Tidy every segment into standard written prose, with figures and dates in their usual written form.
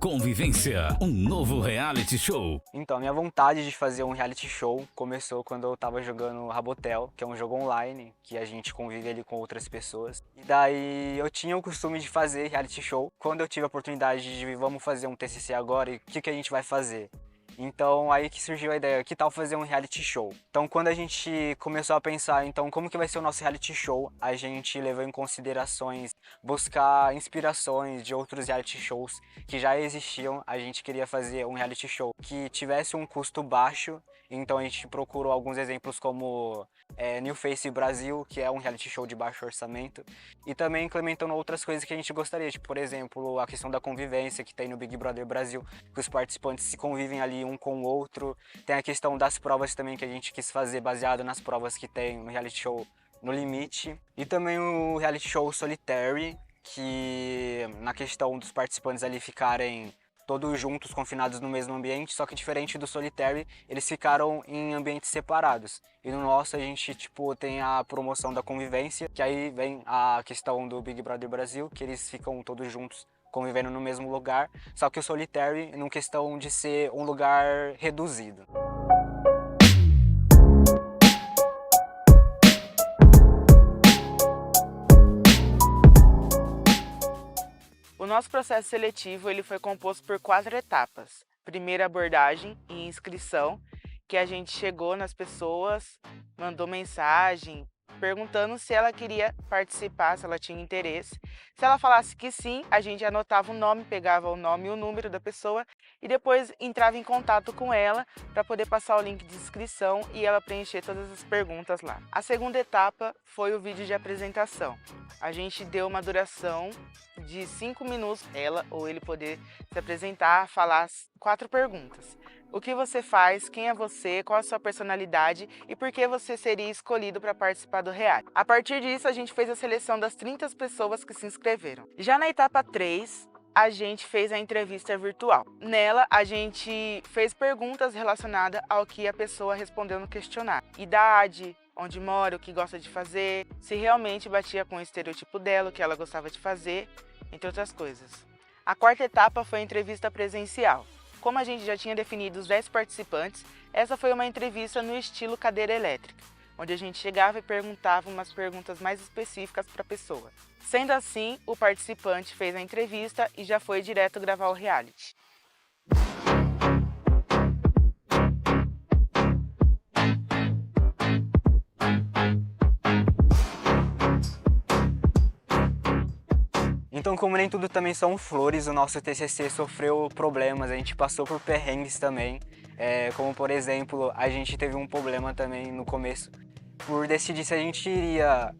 Convivência, um novo reality show. Então, minha vontade de fazer um reality show começou quando eu tava jogando Rabotel, que é um jogo online, que a gente convive ali com outras pessoas. E daí eu tinha o costume de fazer reality show. Quando eu tive a oportunidade de vamos fazer um TCC agora e o que a gente vai fazer? Então aí que surgiu a ideia, que tal fazer um reality show? Então quando a gente começou a pensar, então como que vai ser o nosso reality show, a gente levou em considerações buscar inspirações de outros reality shows que já existiam. A gente queria fazer um reality show que tivesse um custo baixo, então a gente procurou alguns exemplos como New Face Brasil, que é um reality show de baixo orçamento, e também implementando outras coisas que a gente gostaria, tipo, por exemplo, a questão da convivência que tem no Big Brother Brasil, que os participantes se convivem ali um com o outro. Tem a questão das provas também que a gente quis fazer baseado nas provas que tem no reality show No Limite. E também o reality show Solitary, que na questão dos participantes ali ficarem todos juntos, confinados no mesmo ambiente, só que diferente do Solitary, eles ficaram em ambientes separados. E no nosso a gente tem a promoção da convivência, que aí vem a questão do Big Brother Brasil, que eles ficam todos juntos convivendo no mesmo lugar, só que o Solitary numa questão de ser um lugar reduzido. O nosso processo seletivo ele foi composto por 4 etapas. Primeira, abordagem e inscrição, que a gente chegou nas pessoas, mandou mensagem, perguntando se ela queria participar, se ela tinha interesse. Se ela falasse que sim, a gente anotava o nome, pegava o nome e o número da pessoa e depois entrava em contato com ela para poder passar o link de inscrição e ela preencher todas as perguntas lá. A segunda etapa foi o vídeo de apresentação. A gente deu uma duração de 5 minutos, ela ou ele poder se apresentar, falar as 4 perguntas. O que você faz, quem é você, qual a sua personalidade e por que você seria escolhido para participar do reality. A partir disso, a gente fez a seleção das 30 pessoas que se inscreveram. Já na etapa 3, a gente fez a entrevista virtual. Nela, a gente fez perguntas relacionadas ao que a pessoa respondeu no questionário. Idade, onde mora, o que gosta de fazer, se realmente batia com o estereotipo dela, o que ela gostava de fazer, entre outras coisas. A quarta etapa foi a entrevista presencial. Como a gente já tinha definido os 10 participantes, essa foi uma entrevista no estilo cadeira elétrica, onde a gente chegava e perguntava umas perguntas mais específicas para a pessoa. Sendo assim, o participante fez a entrevista e já foi direto gravar o reality. Então, como nem tudo também são flores, o nosso TCC sofreu problemas, a gente passou por perrengues também, como por exemplo, a gente teve um problema também no começo, por decidir se a gente iria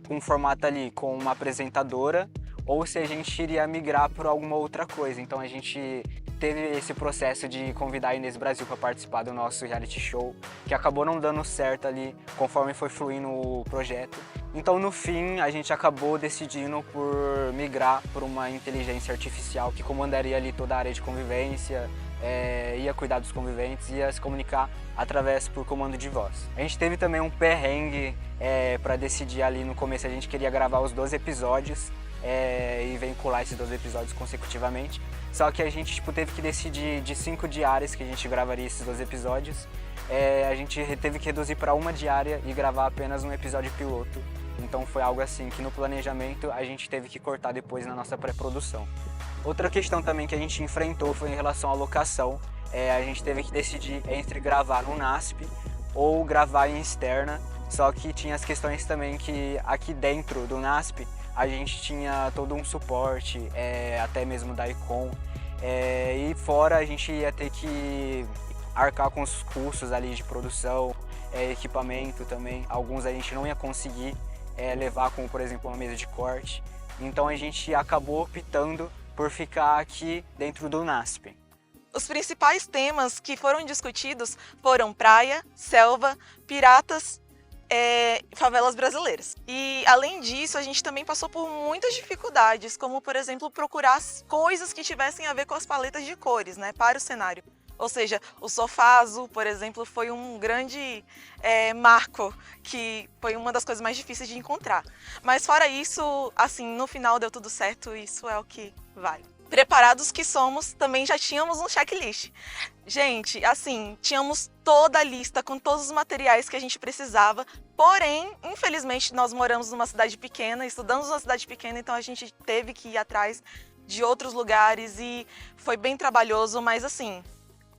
com um formato ali com uma apresentadora ou se a gente iria migrar por alguma outra coisa. Então a gente teve esse processo de convidar a Inês Brasil para participar do nosso reality show, que acabou não dando certo ali conforme foi fluindo o projeto. Então no fim a gente acabou decidindo por migrar por uma inteligência artificial que comandaria ali toda a área de convivência, ia cuidar dos conviventes, ia se comunicar através por comando de voz. A gente teve também um perrengue para decidir ali no começo, a gente queria gravar os 12 episódios e vincular esses 12 episódios consecutivamente. Só que a gente teve que decidir de 5 diárias que a gente gravaria esses 12 episódios. A gente teve que reduzir para uma diária e gravar apenas um episódio piloto. Então foi algo assim que no planejamento a gente teve que cortar depois na nossa pré-produção. Outra questão também que a gente enfrentou foi em relação à locação. A gente teve que decidir entre gravar no NASP ou gravar em externa. Só que tinha as questões também que aqui dentro do NASP a gente tinha todo um suporte, até mesmo da Icon, e fora a gente ia ter que arcar com os custos ali de produção, equipamento também. Alguns a gente não ia conseguir levar, como por exemplo uma mesa de corte. Então a gente acabou optando por ficar aqui dentro do NASP. Os principais temas que foram discutidos foram praia, selva, piratas, favelas brasileiras. E além disso, a gente também passou por muitas dificuldades, como por exemplo procurar coisas que tivessem a ver com as paletas de cores, né, para o cenário. Ou seja, o Sofazo, por exemplo, foi um grande marco, que foi uma das coisas mais difíceis de encontrar. Mas fora isso, assim, no final deu tudo certo e isso é o que vale. preparados que somos, também já tínhamos um checklist. Gente, assim, tínhamos toda a lista com todos os materiais que a gente precisava, porém, infelizmente, nós moramos numa cidade pequena, estudamos numa cidade pequena, então a gente teve que ir atrás de outros lugares e foi bem trabalhoso, mas assim,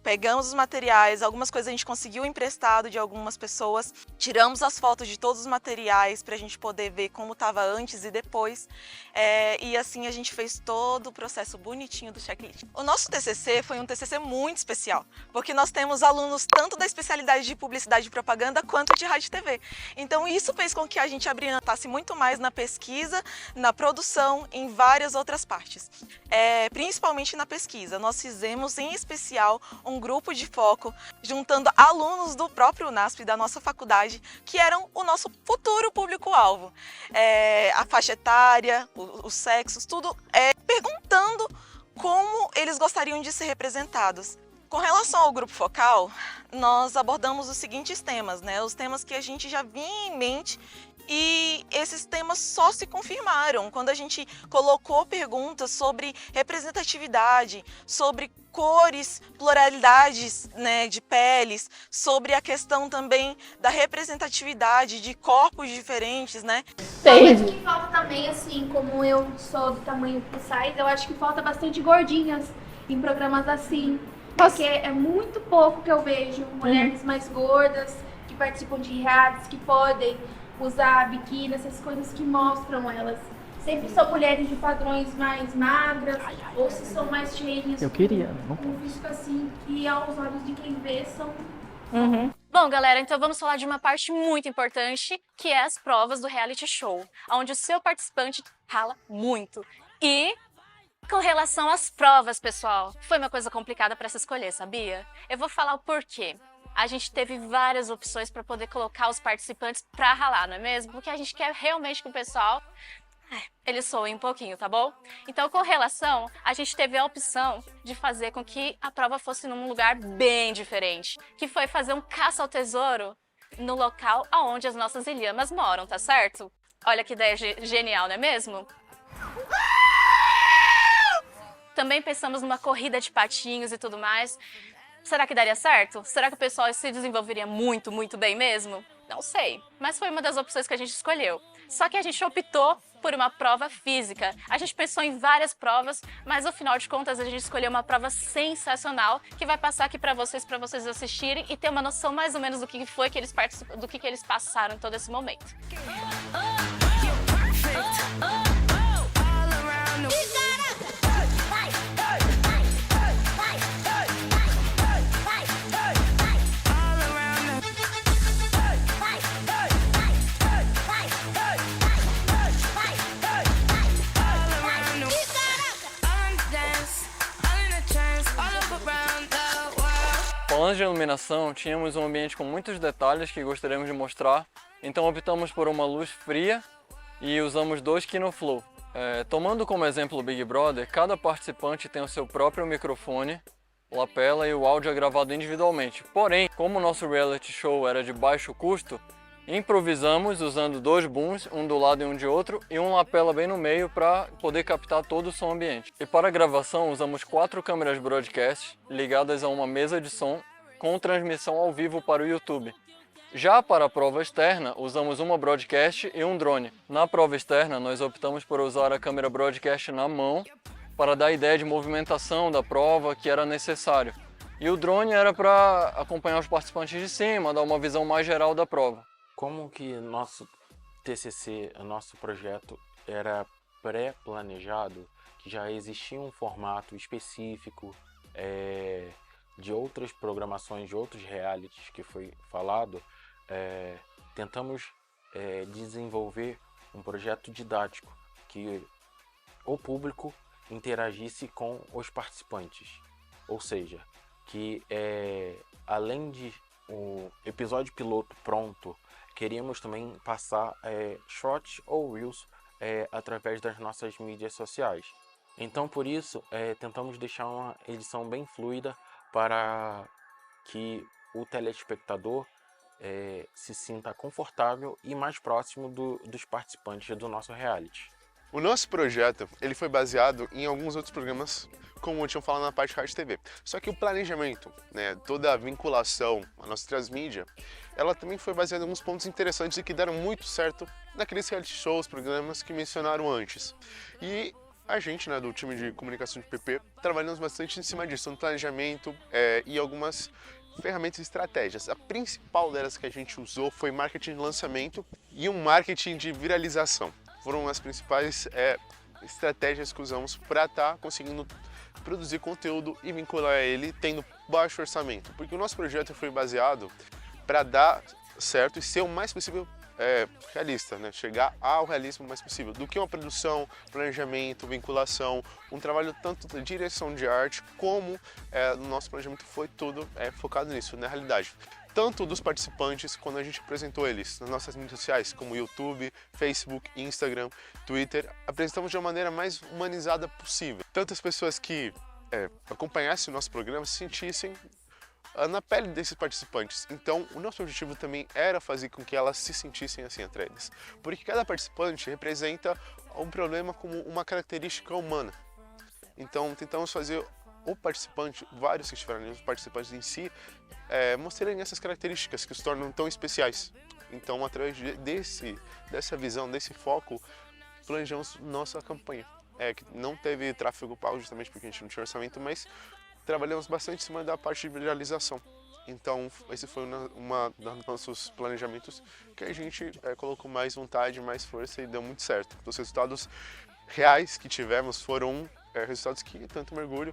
pegamos os materiais, algumas coisas a gente conseguiu emprestado de algumas pessoas, tiramos as fotos de todos os materiais para a gente poder ver como estava antes e depois, e assim a gente fez todo o processo bonitinho do checklist. O nosso TCC foi um TCC muito especial, porque nós temos alunos tanto da especialidade de publicidade e propaganda quanto de rádio e TV. Então isso fez com que a gente abrilhantasse muito mais na pesquisa, na produção, em várias outras partes. Principalmente na pesquisa, nós fizemos em especial um grupo de foco, juntando alunos do próprio UNASP, da nossa faculdade, que eram o nosso futuro público-alvo. A faixa etária, os sexos, tudo perguntando como eles gostariam de ser representados. Com relação ao grupo focal, nós abordamos os seguintes temas, né? Os temas que a gente já vinha em mente e esses temas só se confirmaram quando a gente colocou perguntas sobre representatividade, sobre cores, pluralidades, né, de peles, sobre a questão também da representatividade de corpos diferentes, né? Uma coisa que falta também, assim, como eu sou do tamanho plus size, eu acho que falta bastante gordinhas em programas assim. Porque é muito pouco que eu vejo mulheres mais gordas que participam de realities, que podem usar biquíni, essas coisas que mostram elas. Sempre são mulheres de padrões mais magras, ou se são mais cheinhas. Eu queria, não com um físico assim, que aos olhos de quem vê são... Bom, galera, então vamos falar de uma parte muito importante, que é as provas do reality show, onde o seu participante rala muito. E com relação às provas, pessoal, foi uma coisa complicada para se escolher, sabia? Eu vou falar o porquê. A gente teve várias opções para poder colocar os participantes para ralar, não é mesmo? Porque a gente quer realmente que o pessoal eles soem um pouquinho, tá bom? Então, com relação, a gente teve a opção de fazer com que a prova fosse num lugar bem diferente, que foi fazer um caça ao tesouro no local onde as nossas ilhamas moram, tá certo? Olha que ideia genial, não é mesmo? Também pensamos numa corrida de patinhos e tudo mais. Será que daria certo? Será que o pessoal se desenvolveria muito, muito bem mesmo? Não sei, mas foi uma das opções que a gente escolheu. Só que a gente optou por uma prova física. A gente pensou em várias provas, mas no final de contas a gente escolheu uma prova sensacional que vai passar aqui para vocês assistirem e ter uma noção mais ou menos do que foi que eles do que eles passaram em todo esse momento. Falando de iluminação, tínhamos um ambiente com muitos detalhes que gostaríamos de mostrar, então optamos por uma luz fria e usamos 2 Kinoflow. Tomando como exemplo o Big Brother, cada participante tem o seu próprio microfone, lapela e o áudio é gravado individualmente. Porém, como o nosso reality show era de baixo custo, improvisamos usando 2 booms, um do lado e um de outro, e um lapela bem no meio para poder captar todo o som ambiente. E para a gravação usamos 4 câmeras broadcast ligadas a uma mesa de som com transmissão ao vivo para o YouTube. Já para a prova externa, usamos uma broadcast e um drone. Na prova externa, nós optamos por usar a câmera broadcast na mão para dar a ideia de movimentação da prova que era necessário. E o drone era para acompanhar os participantes de cima, dar uma visão mais geral da prova. Como que nosso TCC, nosso projeto era pré-planejado, que já existia um formato específico de outras programações, de outros realities que foi falado, tentamos desenvolver um projeto didático que o público interagisse com os participantes. Ou seja, que além de um episódio piloto pronto, queríamos também passar shorts ou reels através das nossas mídias sociais. Então, por isso, tentamos deixar uma edição bem fluida para que o telespectador se sinta confortável e mais próximo dos participantes do nosso reality. O nosso projeto ele foi baseado em alguns outros programas, como eu tinha falado na parte de rádio e TV. Só que o planejamento, né, toda a vinculação, a nossa transmídia, ela também foi baseada em alguns pontos interessantes e que deram muito certo naqueles reality shows, programas que mencionaram antes. E a gente, né, do time de comunicação de PP, trabalhamos bastante em cima disso, no planejamento e algumas ferramentas e estratégias. A principal delas que a gente usou foi marketing de lançamento e um marketing de viralização. Foram as principais estratégias que usamos para estar conseguindo produzir conteúdo e vincular ele tendo baixo orçamento. Porque o nosso projeto foi baseado para dar certo e ser o mais possível realista, né? Chegar ao realismo o mais possível. Do que uma produção, planejamento, vinculação, um trabalho tanto de direção de arte como no nosso planejamento foi tudo focado nisso, na realidade. Tanto dos participantes, quando a gente apresentou eles nas nossas mídias sociais, como YouTube, Facebook, Instagram, Twitter, apresentamos de uma maneira mais humanizada possível. Tantas pessoas que acompanhassem o nosso programa se sentissem na pele desses participantes. Então, o nosso objetivo também era fazer com que elas se sentissem assim entre eles. Porque cada participante representa um problema como uma característica humana. Então, tentamos fazer o participante, vários que estiveram ali, os participantes em si, mostrarem essas características que os tornam tão especiais. Então, através dessa visão, desse foco, planejamos nossa campanha. Que não teve tráfego pago justamente porque a gente não tinha orçamento, mas trabalhamos bastante em cima da parte de viralização. Então, esse foi uma dos nossos planejamentos que a gente colocou mais vontade, mais força e deu muito certo. Os resultados reais que tivemos foram resultados que tanto mergulho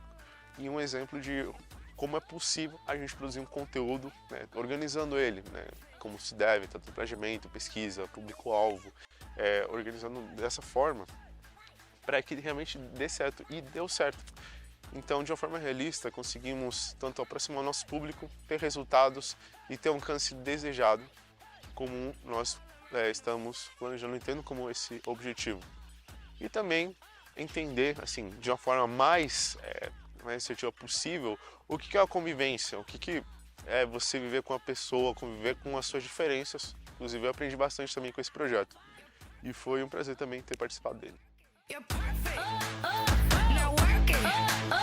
e um exemplo de como é possível a gente produzir um conteúdo, né, organizando ele, né, como se deve, tanto planejamento, pesquisa, público-alvo, organizando dessa forma para que realmente dê certo, e deu certo. Então, de uma forma realista, conseguimos tanto aproximar o nosso público, ter resultados e ter um alcance desejado, como nós estamos planejando, entendo como esse objetivo. E também entender, assim, de uma forma mais assertiva possível, o que é a convivência, o que é você viver com a pessoa, conviver com as suas diferenças. Inclusive, eu aprendi bastante também com esse projeto. E foi um prazer também ter participado dele. You're perfect. Now work it.